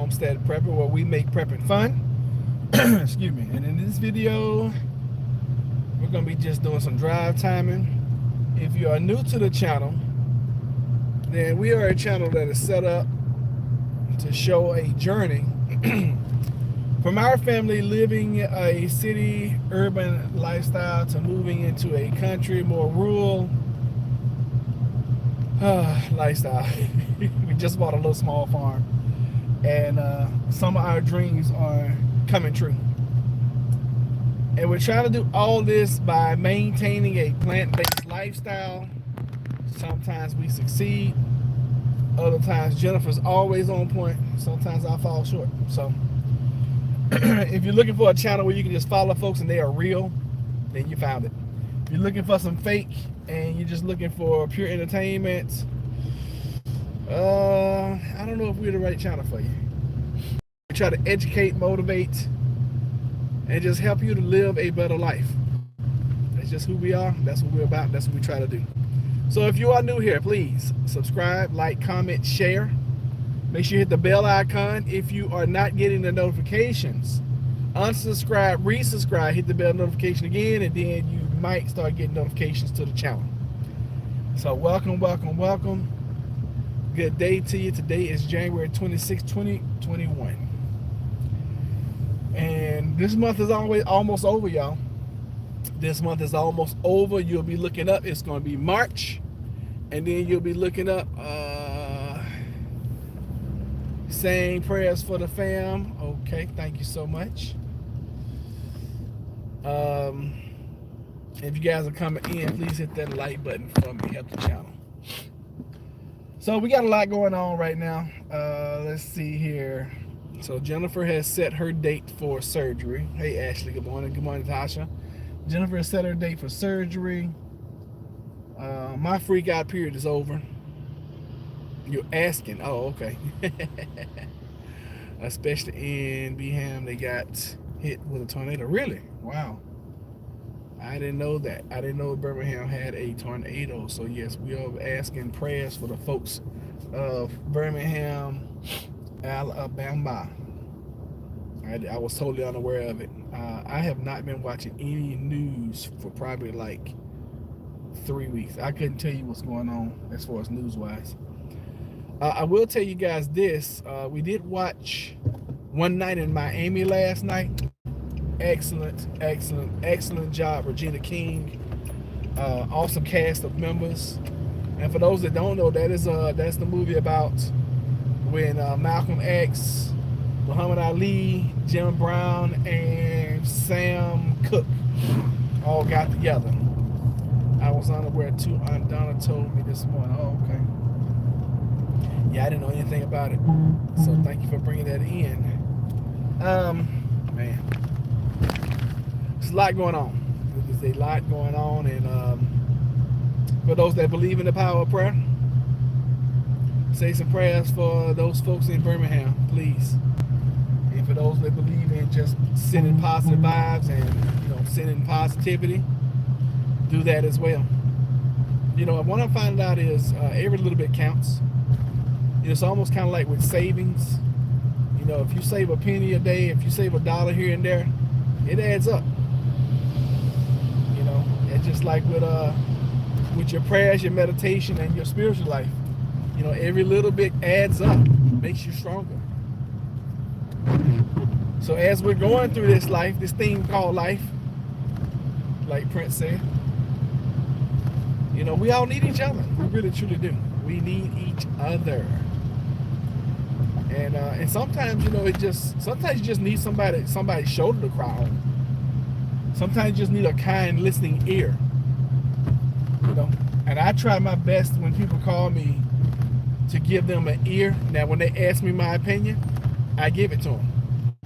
Homestead Prepper, where we make prepping fun. Excuse me. And in this video, we're going to be just doing some drive timing. If you are new to the channel, then we are a channel that is set up to show a journey from our family living a city urban lifestyle to moving into a country, more rural lifestyle. We just bought a little small farm, and some of our dreams are coming true. And we're trying to do all this by maintaining a plant-based lifestyle. Sometimes we succeed, other times Jennifer's always on point, sometimes I fall short. So if you're looking for a channel where you can just follow folks and they are real, then you found it. If you're looking for some fake and you're just looking for pure entertainment, I don't know if we're the right channel for you. We try to educate, motivate, and just help you to live a better life. That's just who we are. That's what we're about. That's what we try to do. So if you are new here, please subscribe, like, comment, share. Make sure you hit the bell icon. If you are not getting the notifications, unsubscribe, resubscribe, hit the bell notification again, and then you might start getting notifications to the channel. So welcome, welcome, welcome. Good day to you. Today is January 26, 2021. And this month is almost over, y'all. This month is almost over. You'll be looking up. It's going to be March. And then you'll be looking up saying prayers for the fam. Okay, thank you so much. If you guys are coming in, please hit that like button for me. Help the channel. So we got a lot going on right now. Let's see here. So Jennifer has set her date for surgery. Hey Ashley, good morning. Good morning, Tasha. Jennifer has set her date for surgery. My freak out period is over. You're asking. Oh, okay. Especially in Beham, they got hit with a tornado. Really? Wow. I didn't know that. I didn't know Birmingham had a tornado. So yes, we are asking prayers for the folks of Birmingham, Alabama. I was totally unaware of it. I have not been watching any news for probably like 3 weeks. I couldn't tell you what's going on as far as news-wise. I will tell you guys this. We did watch One Night in Miami last night. Excellent, excellent, excellent job, Regina King. Awesome cast of members. And for those that don't know, that's the movie about when Malcolm X, Muhammad Ali, Jim Brown, and Sam Cooke all got together. I was unaware too. Aunt Donna told me this morning. Oh, okay. Yeah, I didn't know anything about it. So thank you for bringing that in. Man, there's a lot going on. There's a lot going on, and for those that believe in the power of prayer, say some prayers for those folks in Birmingham, please. And for those that believe in just sending positive vibes and sending positivity, do that as well. What I'm finding out is every little bit counts. It's almost kind of like with savings. If you save a penny a day, if you save $1 here and there, it adds up. It's just like with your prayers, your meditation, and your spiritual life. Every little bit adds up, makes you stronger. So as we're going through this life, this thing called life, like Prince said, we all need each other. We really truly do. We need each other. And sometimes, sometimes you just need somebody's shoulder to cry on. Sometimes you just need a kind listening ear. And I try my best when people call me to give them an ear. Now, when they ask me my opinion, I give it to them.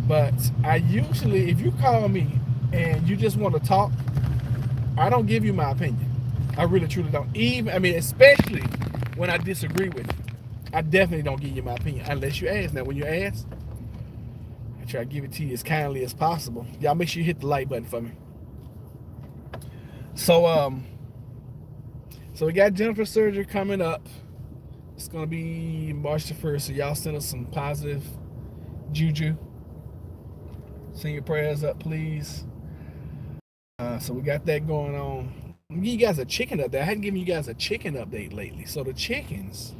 But I usually, if you call me and you just want to talk, I don't give you my opinion. I really truly don't. Especially when I disagree with you. I definitely don't give you my opinion unless you ask. Now, when you ask, I try to give it to you as kindly as possible. Y'all make sure you hit the like button for me. So we got Jennifer's surgery coming up. It's gonna be March the 1st, so y'all send us some positive juju. Send your prayers up, please. So we got that going on. I'm giving you guys a chicken update. I hadn't given you guys a chicken update lately. So the chickens.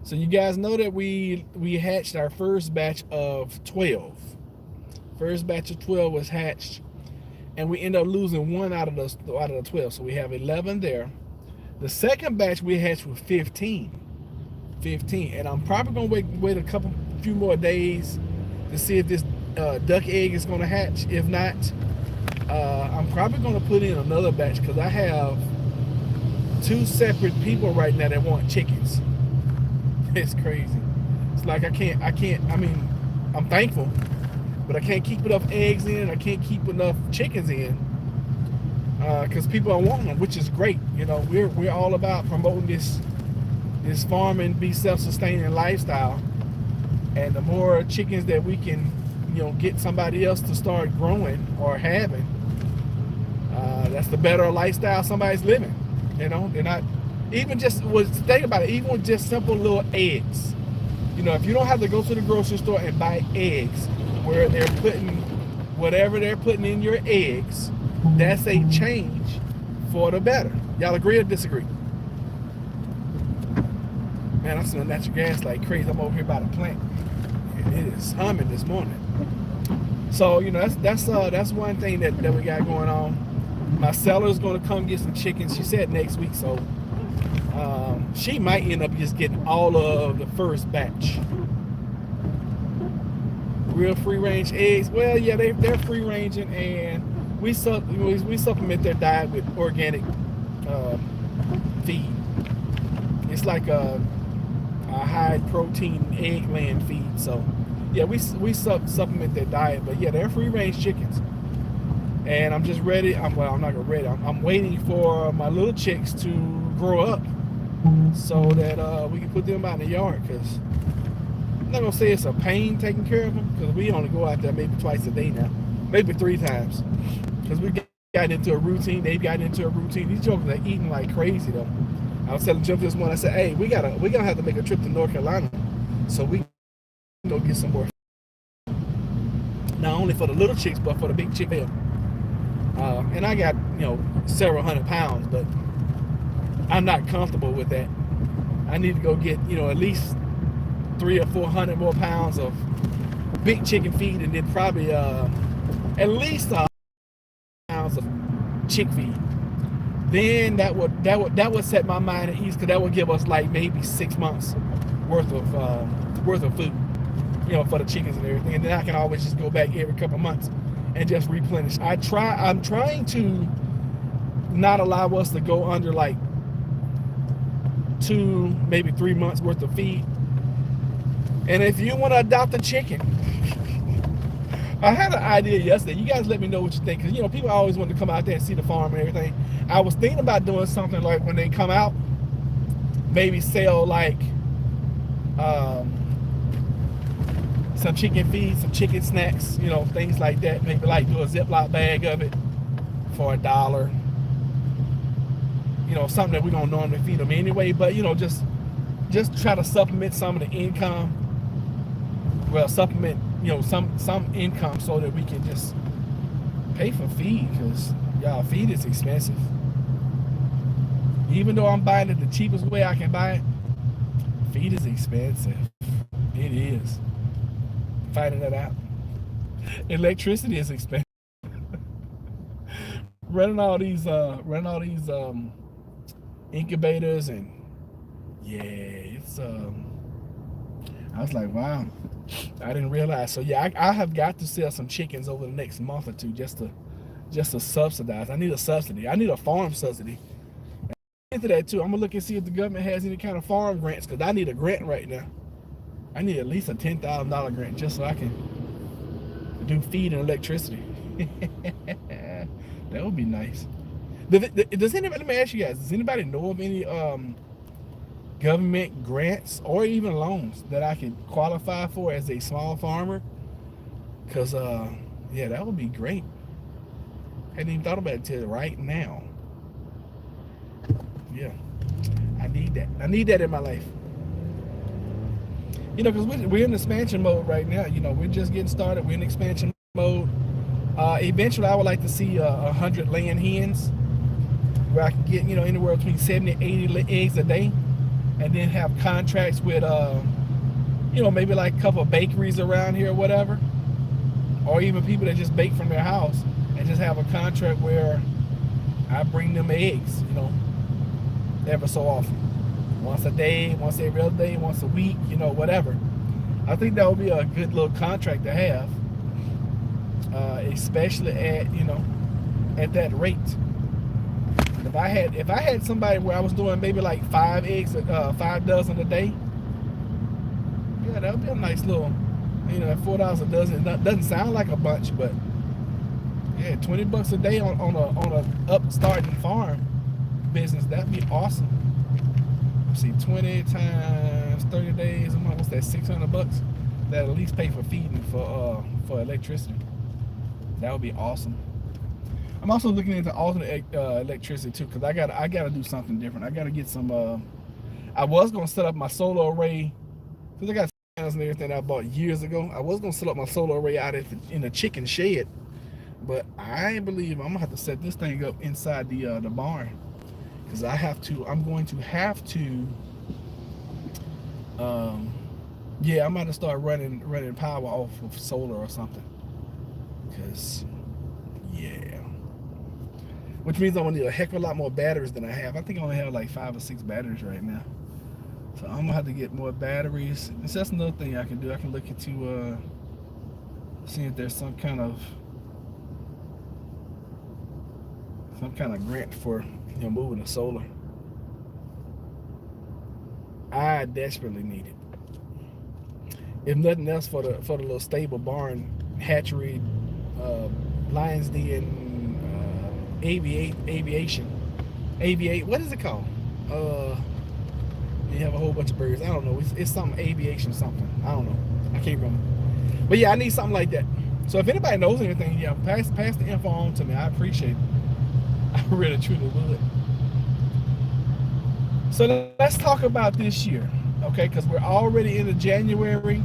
So you guys know that we hatched our first batch of 12. First batch of 12 was hatched, and we end up losing one out of the 12. So we have 11 there. The second batch we hatched with 15. 15, and I'm probably gonna wait a few more days to see if this duck egg is gonna hatch. If not, I'm probably gonna put in another batch because I have 2 separate people right now that want chickens. It's crazy. It's like I can't. I mean, I'm thankful, but I can't keep enough eggs in. I can't keep enough chickens in because people are wanting them, which is great. You know, we're all about promoting this farming, be self-sustaining lifestyle, and the more chickens that we can, get somebody else to start growing or having, that's the better lifestyle somebody's living. They're not even just think about it. Even with just simple little eggs, if you don't have to go to the grocery store and buy eggs, where they're putting whatever they're putting in your eggs, that's a change for the better. Y'all agree or disagree? Man, I'm smelling natural gas like crazy. I'm over here by the plant, and it is humming this morning. So that's one thing that we got going on. My seller's gonna come get some chickens. She said next week, so she might end up just getting all of the first batch. Real free range eggs. Well, yeah, they're free ranging, and we supplement their diet with organic feed. It's like a high protein egg laying feed. So yeah, we supplement their diet, but yeah, they're free range chickens. And I'm just ready. I'm not ready. I'm waiting for my little chicks to grow up so that we can put them out in the yard. Because I'm not gonna say it's a pain taking care of them, because we only go out there maybe twice a day now, maybe 3 times. Because we got into a routine. They've gotten into a routine. These jokers are eating like crazy though. I was telling Jim this morning. I said, "Hey, we're gonna have to make a trip to North Carolina so we can go get some more. Not only for the little chicks, but for the big chick there." And I got several hundred pounds, but I'm not comfortable with that. I need to go get at least 300 or 400 more pounds of big chicken feed, and then probably at least 100 pounds of chick feed. Then that would set my mind at ease, because that would give us like maybe 6 months worth of food, for the chickens and everything. And then I can always just go back every couple of months and just replenish. I'm trying to not allow us to go under like 2, maybe 3 months worth of feed. And if you want to adopt a chicken, I had an idea yesterday. You guys let me know what you think, because people always want to come out there and see the farm and everything. I was thinking about doing something like, when they come out, maybe sell like some chicken feed, some chicken snacks, things like that. Maybe like do a Ziploc bag of it for $1. Something that we don't normally feed them anyway, but just try to supplement some of the income. Well, supplement some income so that we can just pay for feed, because y'all, feed is expensive. Even though I'm buying it the cheapest way I can buy it, feed is expensive. It is. Finding that out. Electricity is expensive. running all these incubators, and yeah, it's I was like, wow, I didn't realize. So yeah, I have got to sell some chickens over the next month or two just to subsidize. I need a subsidy. I need a farm subsidy. Into that too. I'm gonna look and see if the government has any kind of farm grants, because I need a grant right now. I need at least a $10,000 grant just so I can do feed and electricity. That would be nice. Does anybody? Let me ask you guys. Does anybody know of any government grants or even loans that I could qualify for as a small farmer? Because yeah, that would be great. Hadn't even thought about it till right now. Yeah, I need that. I need that in my life. You know, because we're in expansion mode right now. You know, we're just getting started. We're in expansion mode. Eventually, I would like to see 100 laying hens where I can get, you know, anywhere between 70 and 80 eggs a day, and then have contracts with, you know, maybe like a couple of bakeries around here or whatever, or even people that just bake from their house, and just have a contract where I bring them eggs, you know, ever so often. Once a day, once every other day, once a week, you know, whatever. I think that would be a good little contract to have, especially at, you know, at that rate. If I had somebody where I was doing maybe like 5 eggs, 5 dozen a day, yeah, that would be a nice little, you know, at $4 a dozen. It doesn't sound like a bunch, but yeah, $20 a day on a upstarting farm business, that'd be awesome. Let's see, 20 times 30 days a month, what's that, $600? That at least pay for feeding for electricity. That would be awesome. I'm also looking into alternate electricity too, because I gotta do something different. I gotta get some. I was gonna set up my solar array, because I got panels and everything that I bought years ago. I was gonna set up my solar array out in the chicken shed, but I believe I'm gonna have to set this thing up inside the barn, because I'm going to have to. Yeah, I'm going to start running power off of solar or something, because yeah. Which means I'm gonna need a heck of a lot more batteries than I have. I think I only have like 5 or 6 batteries right now. So I'm gonna have to get more batteries. And so that's another thing I can do. I can look into seeing if there's some kind of grant for, you know, moving to solar. I desperately need it. If nothing else, for the little stable barn, hatchery, lion's den, aviate, what is it called? You have a whole bunch of birds. I don't know. It's something aviation something. I don't know. I can't remember. But yeah, I need something like that. So if anybody knows anything, yeah, pass the info on to me. I appreciate it. I really truly would. So let's talk about this year, okay? Because we're already into January.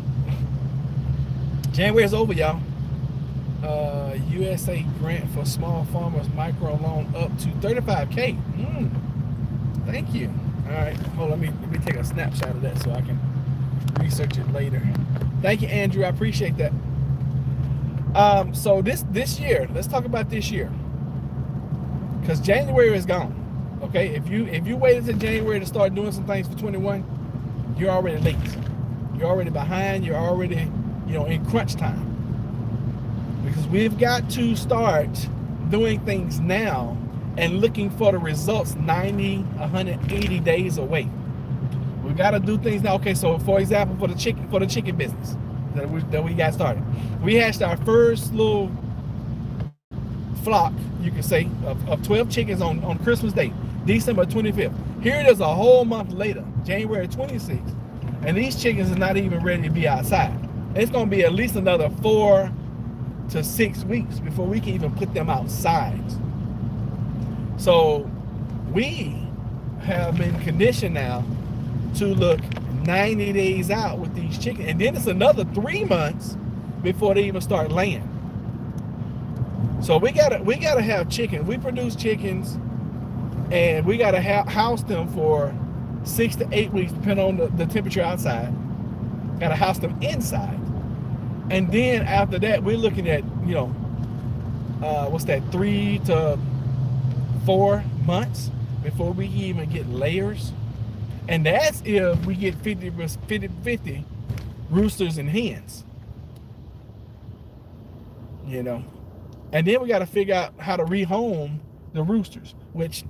January's over, y'all. USA grant for small farmers micro loan up to 35K. Thank you. All right, hold on, let me take a snapshot of that so I can research it later. Thank you, Andrew. I appreciate that. So this year, let's talk about this year, because January is gone. Okay, if you waited until January to start doing some things for 21, you're already late. You're already behind. You're already, you know, in crunch time. Because we've got to start doing things now and looking for the results 90, 180 days away. We got to do things now. Okay, so for example, for the chicken business that we got started, we hatched our first little flock, you can say, of 12 chickens on Christmas Day, December 25th. Here it is a whole month later, January 26th, and these chickens are not even ready to be outside. It's going to be at least another 4 to 6 weeks before we can even put them outside. So we have been conditioned now to look 90 days out with these chickens, and then it's another 3 months before they even start laying. So we gotta have chickens. We produce chickens, and we gotta house them for 6 to 8 weeks, depending on the temperature outside. Gotta house them inside. And then after that, we're looking at, you know, what's that, 3 to 4 months before we even get layers. And that's if we get 50 roosters and hens, you know. And then we got to figure out how to rehome the roosters, which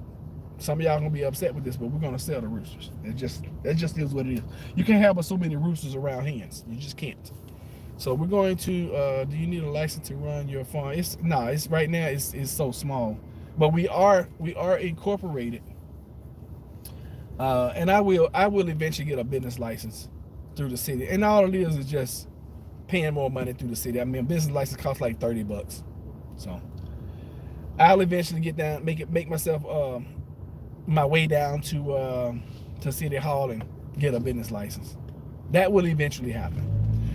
some of y'all gonna be upset with this, but we're gonna sell the roosters. That just is what it is. You can't have so many roosters around hens. You just can't. So we're going to. Do you need a license to run your farm? It's right now. It's so small, but we are incorporated, and I will eventually get a business license through the city. And all it is just paying more money through the city. I mean, a business license costs like $30, so I'll eventually get down, make myself my way down to City Hall and get a business license. That will eventually happen.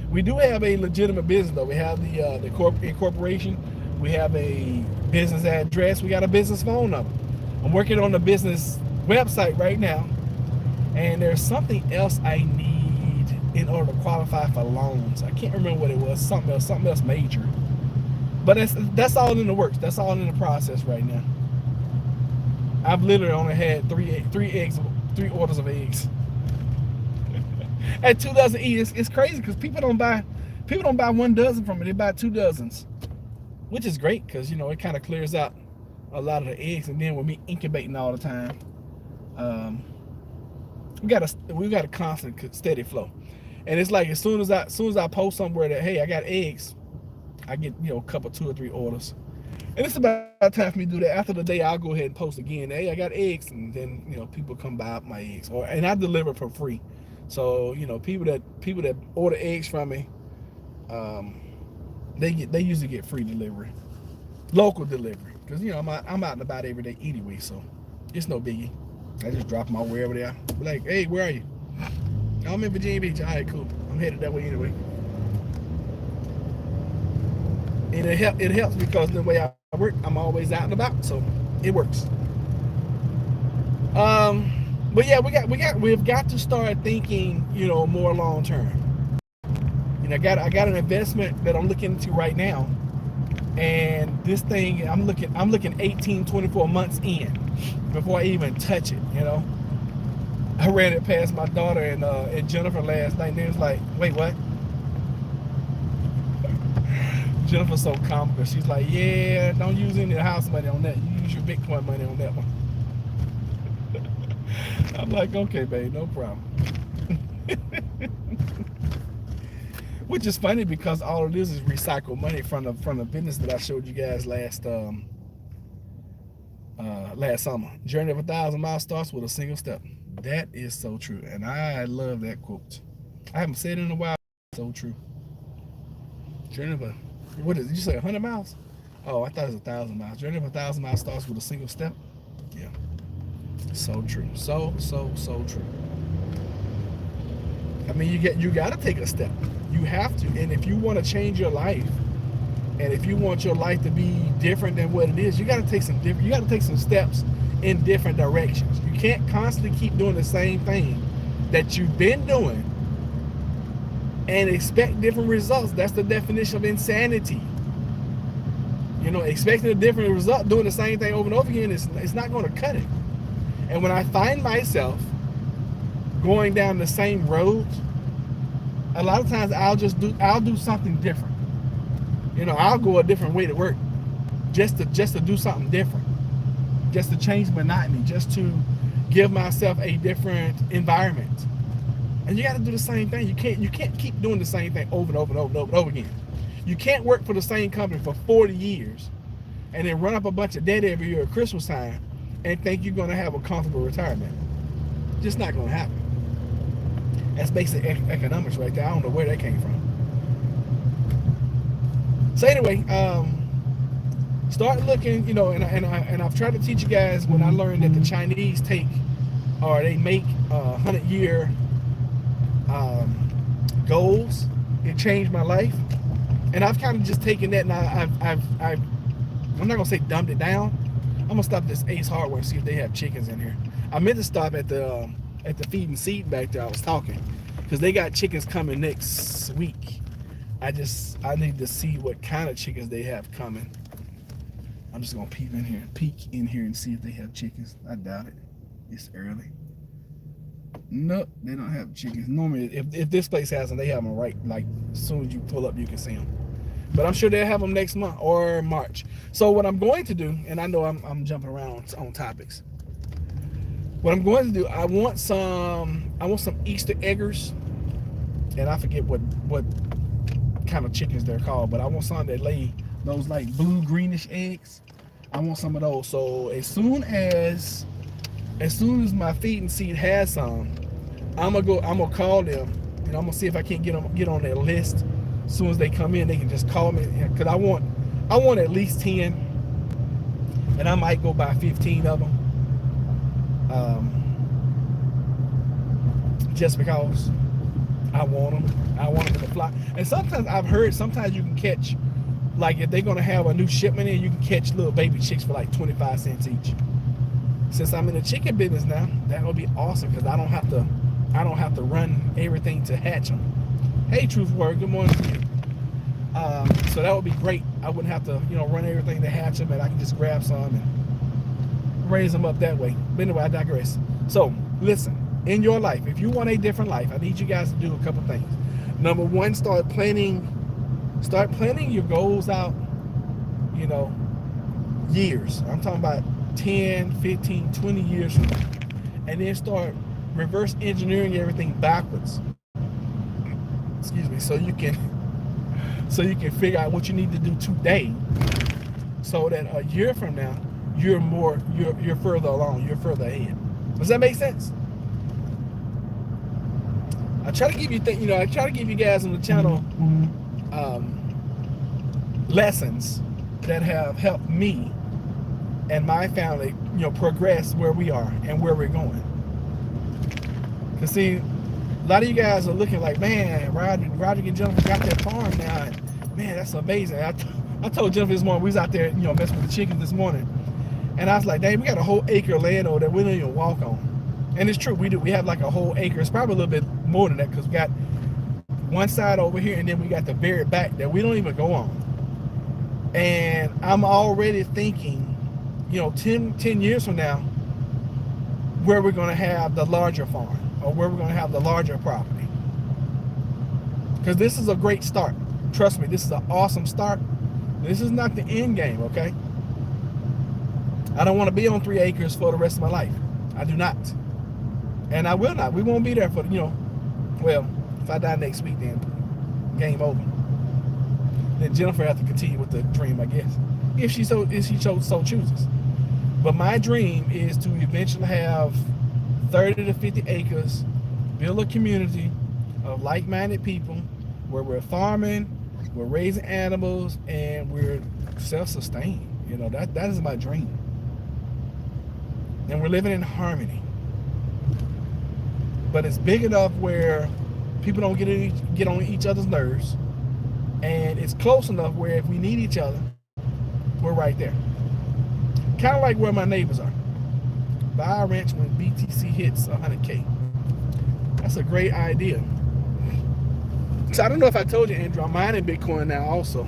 We do have a legitimate business though. We have the incorporation. We have a business address. We got a business phone number. I'm working on the business website right now, and there's something else I need in order to qualify for loans. I can't remember what it was. Something else major. But that's all in the works. That's all in the process right now. I've literally only had three orders of eggs at 2 dozen each. It's crazy because people don't buy 1 dozen from me. They buy 2 dozens, which is great because it kind of clears out a lot of the eggs. And then with me incubating all the time, we got a constant steady flow. And it's like as soon as I post somewhere that, hey, I got eggs, I get a couple 2 or 3 orders. And it's about time for me to do that. After the day, I'll go ahead and post again. Hey, I got eggs, and then people come buy up my eggs, and I deliver for free. So people that order eggs from me, they usually get free delivery, local delivery, because I'm out and about every day anyway. So it's no biggie. I just drop them out wherever they are. Be like, hey, where are you? I'm in Virginia Beach. All right, cool. I'm headed that way anyway. And it helps because the way I work, I'm always out and about, so it works. But yeah, we've got to start thinking, more long term. I got an investment that I'm looking into right now, and this thing I'm looking 18, 24 months in before I even touch it. I ran it past my daughter and Jennifer last night, and they was like, wait, what? Jennifer's so comical. She's like, yeah, don't use any of the house money on that. You use your Bitcoin money on that one. I'm like, okay, babe, no problem. Which is funny because all of this is recycled money from the business that I showed you guys last summer. Journey of 1,000 miles starts with a single step. That is so true, and I love that quote. I haven't said it in a while. So true. Journey of what did you say? 100 miles? Oh, I thought it was 1,000 miles. Journey of 1,000 miles starts with a single step. Yeah, so true. So true. I mean, you got to take a step. You have to, and if you want to change your life, and if you want your life to be different than what it is, you got to take some steps in different directions. You can't constantly keep doing the same thing that you've been doing and expect different results. That's the definition of insanity. Expecting a different result, doing the same thing over and over again, it's not going to cut it. And when I find myself going down the same road, a lot of times I'll do something different. I'll go a different way to work, just to do something different, just to change monotony, just to give myself a different environment. And you got to do the same thing. You can't keep doing the same thing over and over and over and over and over again. You can't work for the same company for 40 years and then run up a bunch of debt every year at Christmas time and think you're going to have a comfortable retirement. Just not going to happen. That's basic economics right there. I don't know where that came from. So anyway, start looking, and I've tried to teach you guys when I learned that the Chinese they make 100-year goals. It changed my life, and I've kind of just taken that, and I'm not gonna say dumbed it down. I'm gonna stop at this Ace Hardware and see if they have chickens in here. I meant to stop at the feed and seed back there. I was talking because they got chickens coming next week. I need to see what kind of chickens they have coming. I'm just gonna peek in here and see if they have chickens. I doubt it. It's early. Nope, they don't have chickens. Normally, if this place has them, they have them right, like, as soon as you pull up, you can see them. But I'm sure they'll have them next month or March. So what I'm going to do, and I know I'm jumping around on topics. What I'm going to do, I want some Easter eggers, and I forget what kind of chickens they're called, but I want some that lay those like blue greenish eggs. I want some of those. So as soon as my feed and seed has some, I'm gonna call them, and I'm gonna see if I can't get on their list. As soon as they come in, they can just call me, because I want at least 10, and I might go buy 15 of them, just because I want them. I want them to fly. And sometimes I've heard, sometimes you can catch, like if they're gonna have a new shipment in, you can catch little baby chicks for like 25 cents each. Since I'm in the chicken business now, that would be awesome because I don't have to run everything to hatch them. Hey, Truth Word, good morning to you. So that would be great. I wouldn't have to, run everything to hatch them, and I can just grab some and raise them up that way. But anyway, I digress. So listen, in your life, if you want a different life, I need you guys to do a couple things. Number one, start planning your goals out, years. I'm talking about 10, 15, 20 years from now. And then start reverse engineering everything backwards. Excuse me, so you can figure out what you need to do today so that a year from now you're further along, you're further ahead. Does that make sense? I try to give you guys on the channel lessons that have helped me and my family, progress where we are and where we're going. Cause see, a lot of you guys are looking like, man, Roger and Jennifer got that farm now, and man, that's amazing. I told Jennifer this morning, we was out there, messing with the chickens this morning, and I was like, dang, we got a whole acre of land over there we don't even walk on. And it's true, we do. We have like a whole acre. It's probably a little bit more than that because we got one side over here, and then we got the very back that we don't even go on. And I'm already thinking, 10 years from now, where we're going to have the larger farm or where we're going to have the larger property. Because this is a great start. Trust me, this is an awesome start. This is not the end game, okay? I don't want to be on 3 acres for the rest of my life. I do not. And I will not. We won't be there for, well, if I die next week, then game over. Then Jennifer has to continue with the dream, I guess, if she so chooses. But my dream is to eventually have 30 to 50 acres, build a community of like-minded people where we're farming, we're raising animals, and we're self-sustained. That is my dream. And we're living in harmony. But it's big enough where people don't get on each other's nerves, and it's close enough where if we need each other, we're right there. Kind of like where my neighbors are. Buy a ranch when BTC hits 100K. That's a great idea. So I don't know if I told you, Andrew, I'm mining Bitcoin now also.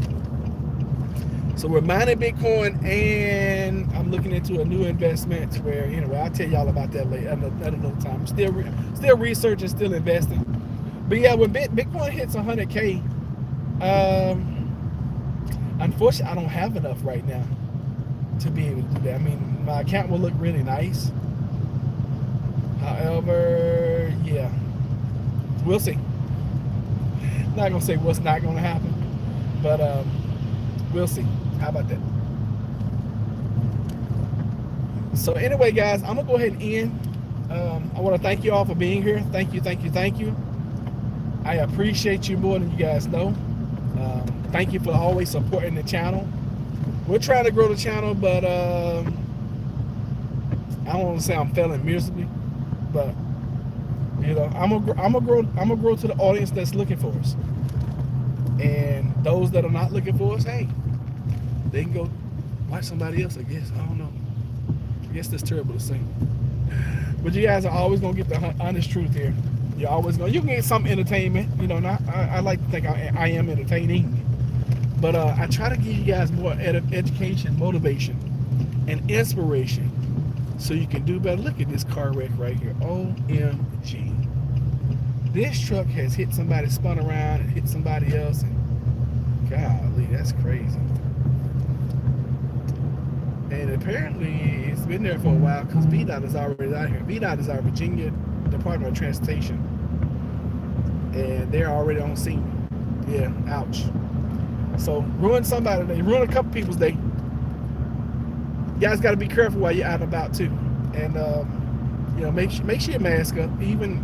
So we're mining Bitcoin, and I'm looking into a new investment where, I'll tell y'all about that later at another time. Still researching, still investing. But yeah, when Bitcoin hits 100K, unfortunately, I don't have enough right now to be able to do that. I mean, my account will look really nice. However, yeah, we'll see. Not gonna say what's not gonna happen, but we'll see. How about that? So anyway, guys, I'm gonna go ahead and end. I want to thank you all for being here. Thank you. I appreciate you more than you guys know. Thank you for always supporting the channel. We're trying to grow the channel, but I don't want to say I'm failing miserably, but I'm gonna grow to the audience that's looking for us. And those that are not looking for us, hey, they can go watch somebody else, I guess. I don't know. I guess that's terrible to say. But you guys are always gonna get the honest truth here. You're always gonna, you can get some entertainment, I like to think I am entertaining. But I try to give you guys more education, motivation, and inspiration so you can do better. Look at this car wreck right here. OMG. This truck has hit somebody, spun around, and hit somebody else. And golly, that's crazy. And apparently it's been there for a while because VDOT is already out here. VDOT is our Virginia Department of Transportation. And they're already on scene. Yeah, ouch. So ruin somebody's day, ruin a couple people's day. You guys got to be careful while you're out and about too, and make sure you mask up. Even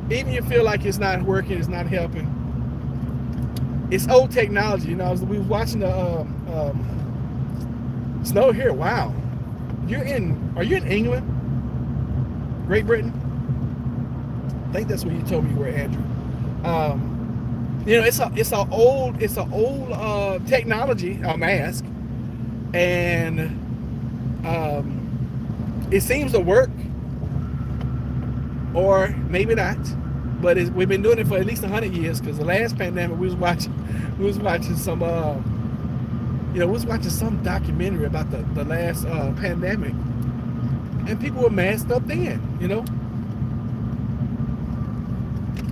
you feel like it's not working, it's not helping. It's old technology. We was watching the snow here. Wow, are you in England, Great Britain? I think that's where you told me you were, Andrew. It's a old technology, a mask, and it seems to work, or maybe not. But we've been doing it for at least 100 years. Because the last pandemic, we was watching some, we was watching some documentary about the last pandemic, and people were masked up then.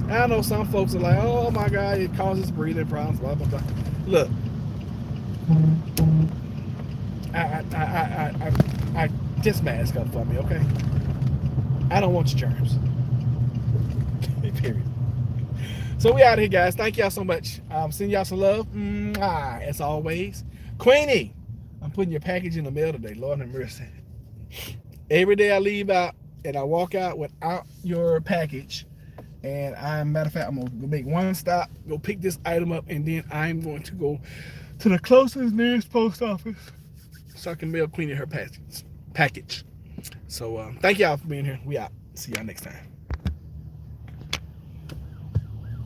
I know some folks are like, "Oh my God, it causes breathing problems." Blah blah blah. Look, I just mask up for me, okay? I don't want your germs. Period. So we out here, guys. Thank y'all so much. Send y'all some love. Mwah, as always. Queenie, I'm putting your package in the mail today. Lord have mercy. Every day I leave out and I walk out without your package. And matter of fact, I'm going to make one stop, go pick this item up, and then I'm going to go to the closest nearest post office so I can mail Queenie her package. So thank y'all for being here. We out. See y'all next time.